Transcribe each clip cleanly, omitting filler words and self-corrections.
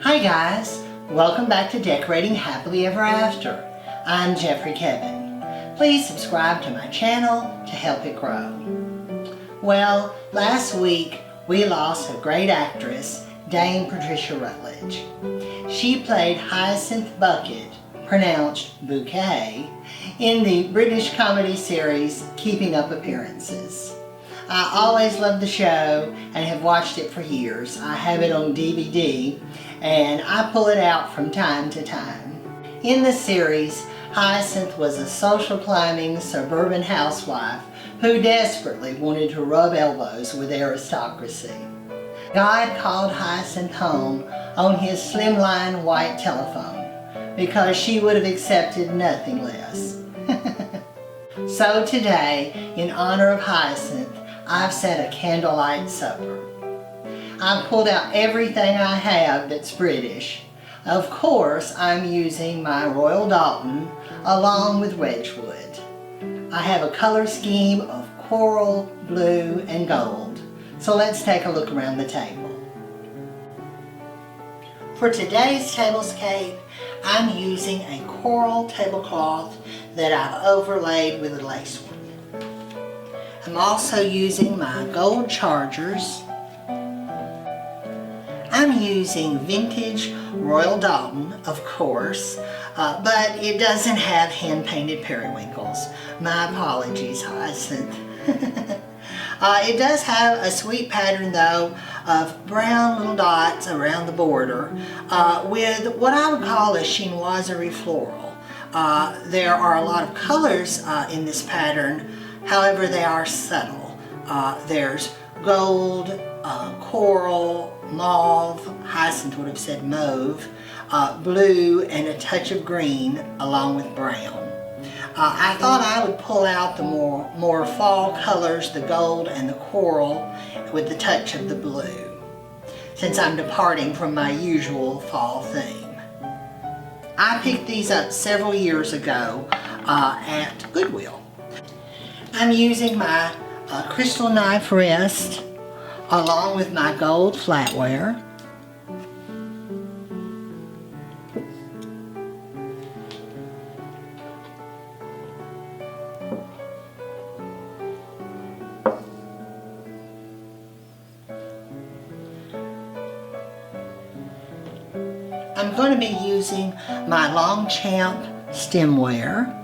Hi guys, welcome back to Decorating Happily Ever After. I'm Jeffrey Kevin. Please subscribe to my channel to help it grow. Well, last week we lost a great actress, Dame Patricia Routledge. She played Hyacinth Bucket, pronounced bouquet, in the British comedy series Keeping Up Appearances. I always loved the show and have watched it for years. I have it on DVD and I pull it out from time to time. In the series, Hyacinth was a social climbing suburban housewife who desperately wanted to rub elbows with aristocracy. God called Hyacinth home on his slimline white telephone because she would have accepted nothing less. So today, in honor of Hyacinth, I've set a candlelight supper. I've pulled out everything I have that's British. Of course, I'm using my Royal Doulton along with Wedgewood. I have a color scheme of coral, blue, and gold. So let's take a look around the table. For today's tablescape, I'm using a coral tablecloth that I've overlaid with a lace one. I'm also using my gold chargers. I'm using vintage Royal Doulton, of course, but it doesn't have hand-painted periwinkles. My apologies, Hyacinth. It does have a sweet pattern, though, of brown little dots around the border with what I would call a chinoiserie floral. There are a lot of colors in this pattern. However, they are subtle. There's gold, coral, mauve, Hyacinth would have said mauve, blue, and a touch of green along with brown. I thought I would pull out the more fall colors, the gold and the coral, with the touch of the blue, since I'm departing from my usual fall theme. I picked these up several years ago at Goodwill. I'm using my crystal knife rest along with my gold flatware. I'm going to be using my Longchamp stemware.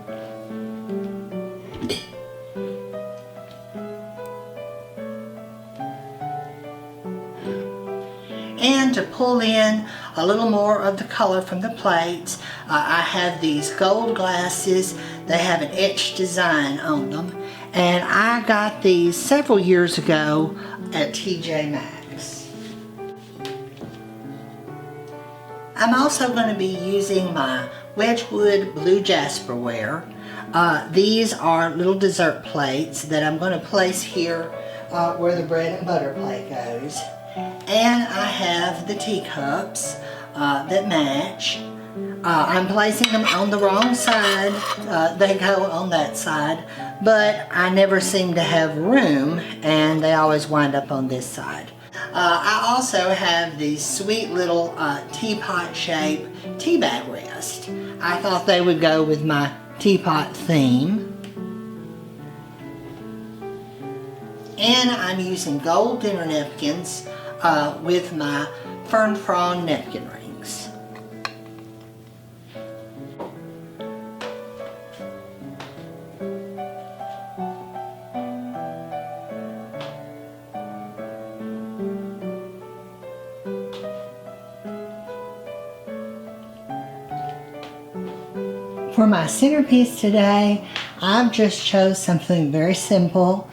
And to pull in a little more of the color from the plates, I have these gold glasses. They have an etched design on them. And I got these several years ago at TJ Maxx. I'm also going to be using my Wedgewood blue jasperware. These are little dessert plates that I'm going to place here where the bread and butter plate goes. And I have the teacups that match. I'm placing them on the wrong side. They go on that side, but I never seem to have room, and they always wind up on this side. I also have these sweet little teapot-shaped tea bag rest. I thought they would go with my teapot theme. And I'm using gold dinner napkins with my fern frond napkin rings. For my centerpiece today, I've just chose something very simple.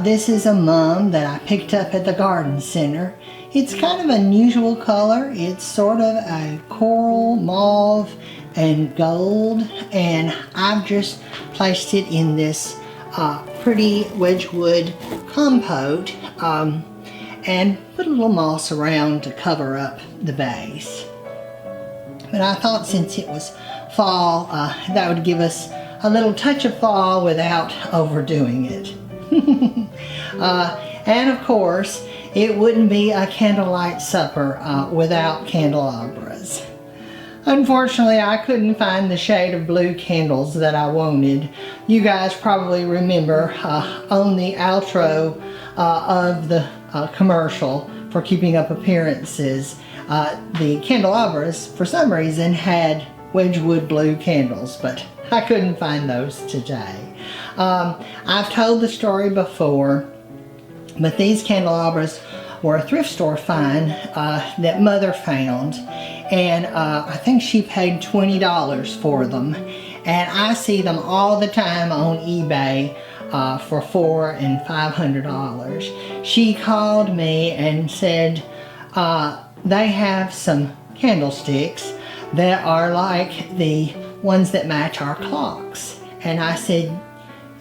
This is a mum that I picked up at the garden center. It's kind of an unusual color. It's sort of a coral, mauve, and gold, and I've just placed it in this pretty Wedgewood compote and put a little moss around to cover up the base. But I thought since it was fall, that would give us a little touch of fall without overdoing it. And of course, it wouldn't be a candlelight supper without candelabras. Unfortunately, I couldn't find the shade of blue candles that I wanted. You guys probably remember on the outro of the commercial for Keeping Up Appearances, the candelabras, for some reason, had Wedgewood blue candles, but I couldn't find those today. I've told the story before, but these candelabras were a thrift store find that Mother found, and I think she paid $20 for them, and I see them all the time on eBay for $400 and $500. She called me and said they have some candlesticks that are like the ones that match our clocks. And I said,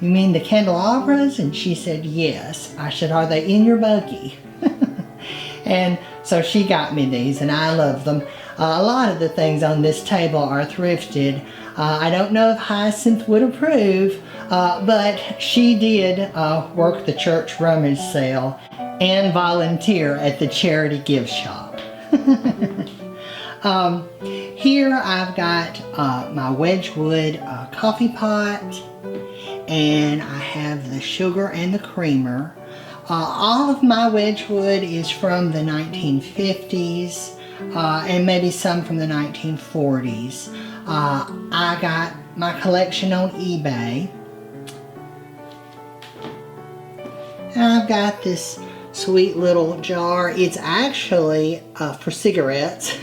"You mean the candelabras?" And she said, "Yes." I said, "Are they in your buggy?" And so she got me these, and I love them. A lot of the things on this table are thrifted. I don't know if Hyacinth would approve, but she did work the church rummage sale and volunteer at the charity gift shop. Here I've got my Wedgewood coffee pot, and I have the sugar and the creamer. All of my Wedgewood is from the 1950s and maybe some from the 1940s. I got my collection on eBay. And I've got this sweet little jar. It's actually for cigarettes,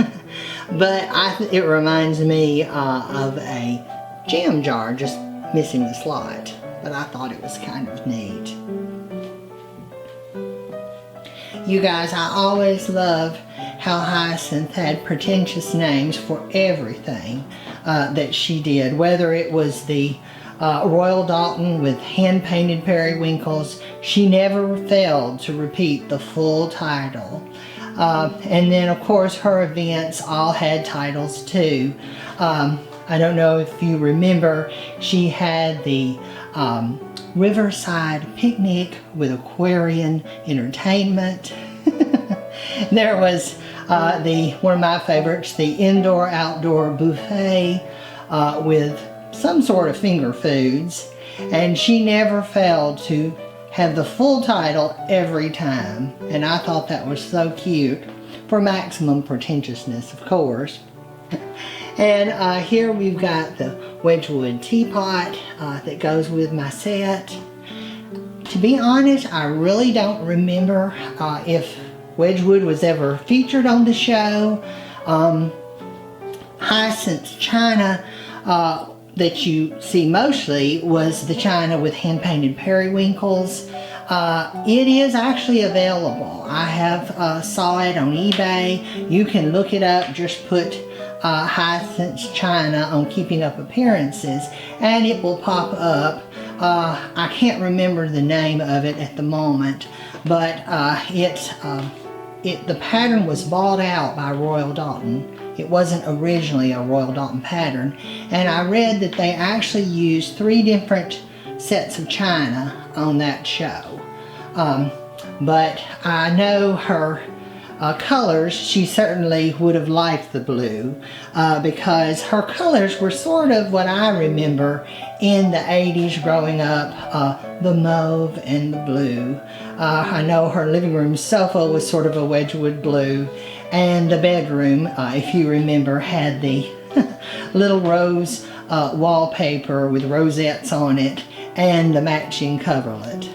but it reminds me of a jam jar, just missing the slot. But I thought it was kind of neat. You guys, I always loved how Hyacinth had pretentious names for everything that she did, whether it was the Royal Doulton with hand-painted periwinkles. She never failed to repeat the full title. And then, of course, her events all had titles too. I don't know if you remember, she had the Riverside Picnic with Aquarian Entertainment. There was one of my favorites, the Indoor-Outdoor Buffet with some sort of finger foods, and she never failed to have the full title every time, and I thought that was so cute, for maximum pretentiousness, of course. And here we've got the Wedgewood teapot that goes with my set. To be honest, I really don't remember if Wedgewood was ever featured on the show. Hyacinth's china that you see mostly was the china with hand-painted periwinkles. It is actually available. I have saw it on eBay. You can look it up, just put Hyacinth's china on Keeping Up Appearances, and it will pop up. I can't remember the name of it at the moment, but the pattern was bought out by Royal Doulton. It wasn't originally a Royal Doulton pattern, and I read that they actually used 3 different sets of china on that show. But I know her colors, she certainly would have liked the blue because her colors were sort of what I remember in the 80s growing up, the mauve and the blue. I know her living room sofa was sort of a Wedgewood blue, and the bedroom, if you remember, had the little rose wallpaper with rosettes on it and the matching coverlet.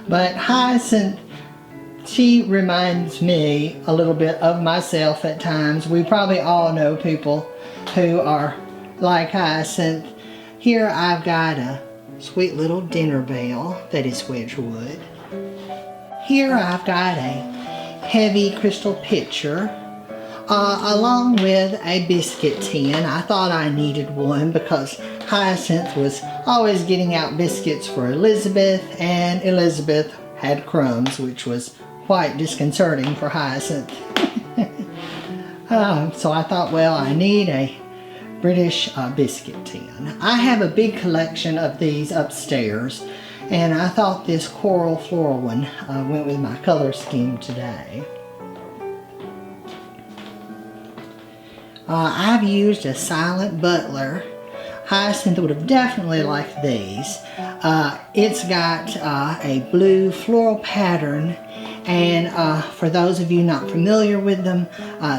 But Hyacinth, she reminds me a little bit of myself at times. We probably all know people who are like Hyacinth. Here I've got a sweet little dinner bell that is Wedgewood. Here I've got a heavy crystal pitcher along with a biscuit tin. I thought I needed one because Hyacinth was always getting out biscuits for Elizabeth, and Elizabeth had crumbs, which was quite disconcerting for Hyacinth. So I thought, well, I need a British biscuit tin. I have a big collection of these upstairs, And I thought this coral floral one went with my color scheme today. I've used a silent butler. Hyacinth would have definitely liked these. It's got a blue floral pattern, and for those of you not familiar with them,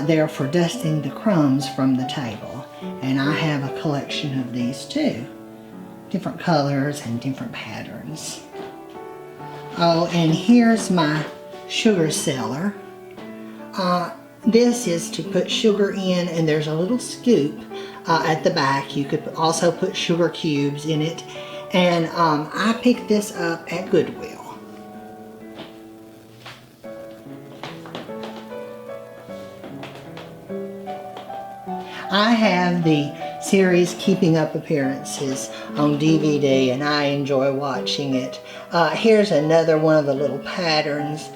they're for dusting the crumbs from the table. And I have a collection of these too. Different colors and different patterns. Oh, and here's my sugar cellar. This is to put sugar in, and there's a little scoop at the back. You could also put sugar cubes in it. And I picked this up at Goodwill. I have the series Keeping Up Appearances on DVD, and I enjoy watching it. Here's another one of the little patterns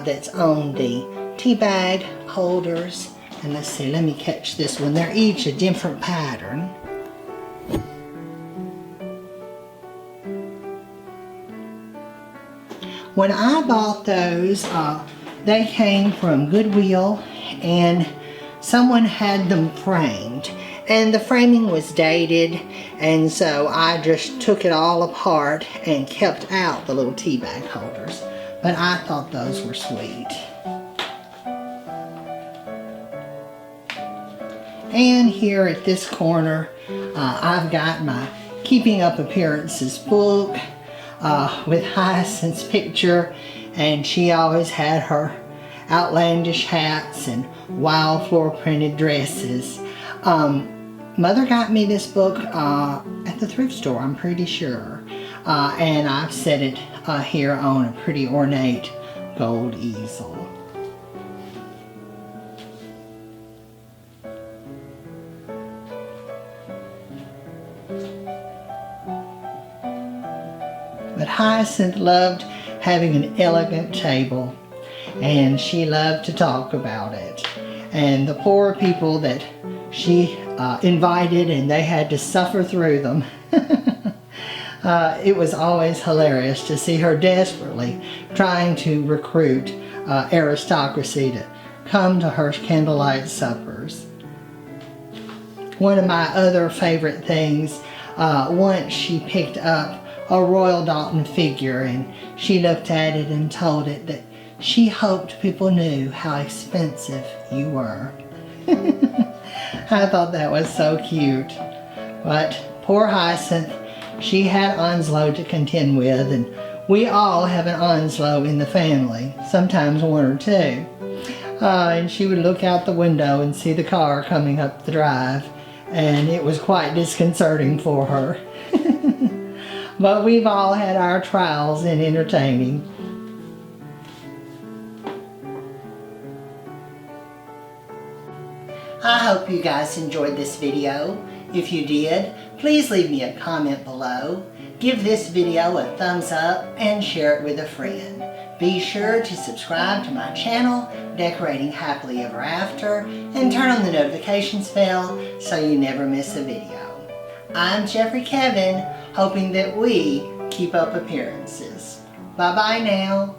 that's on the tea bag holders. And let's see, let me catch this one. They're each a different pattern. When I bought those, they came from Goodwill, and someone had them framed. And the framing was dated, and so I just took it all apart and kept out the little tea bag holders. But I thought those were sweet. And here at this corner, I've got my Keeping Up Appearances book with Hyacinth's picture, and she always had her outlandish hats and wild floral printed dresses. Mother got me this book at the thrift store, I'm pretty sure, and I've set it here on a pretty ornate gold easel. But Hyacinth loved having an elegant table, and she loved to talk about it. And the poor people that she invited, and they had to suffer through them. It was always hilarious to see her desperately trying to recruit aristocracy to come to her candlelight suppers. One of my other favorite things, once she picked up a Royal Doulton figure, and she looked at it and told it that she hoped people knew how expensive you were. I thought that was so cute. But poor Hyacinth, she had Onslow to contend with, and we all have an Onslow in the family, sometimes one or two. And she would look out the window and see the car coming up the drive, and it was quite disconcerting for her. But we've all had our trials in entertaining. I hope you guys enjoyed this video. If you did, please leave me a comment below. Give this video a thumbs up and share it with a friend. Be sure to subscribe to my channel, Decorating Happily Ever After, and turn on the notifications bell so you never miss a video. I'm Jeffrey Kevin, hoping that we keep up appearances. Bye-bye now.